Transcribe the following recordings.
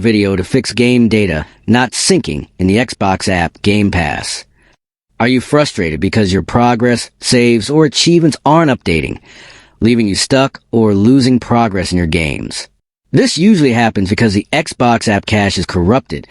Video to fix game data not syncing in the Xbox app Game Pass. Are you frustrated because your progress, saves, or achievements aren't updating, leaving you stuck or losing progress in your games? This usually happens because the Xbox app cache is corrupted,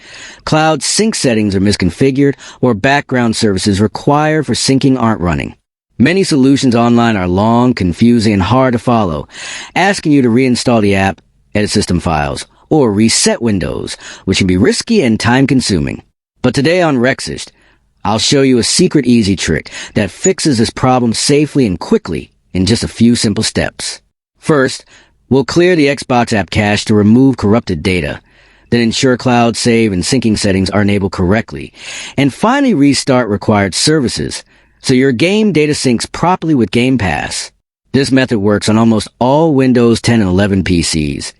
cloud sync settings are misconfigured, or background services required for syncing aren't running. Many solutions online are long, confusing, and hard to follow, asking you to reinstall the app, edit system files, or reset Windows, which can be risky and time-consuming. But today on Unsynced, I'll show you a secret easy trick that fixes this problem safely and quickly in just a few simple steps. First, we'll clear the Xbox app cache to remove corrupted data, then ensure cloud save and syncing settings are enabled correctly, and finally restart required services so your game data syncs properly with Game Pass. This method works on almost all Windows 10 and 11 PCs,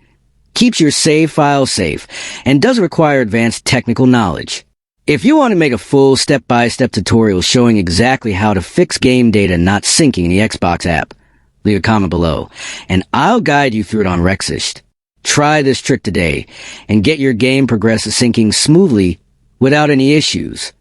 keeps your save files safe, and doesn't require advanced technical knowledge. If you want to make a full step-by-step tutorial showing exactly how to fix game data not syncing in the Xbox app, leave a comment below, and I'll guide you through it on Unsynced. Try this trick today, and get your game progress syncing smoothly without any issues.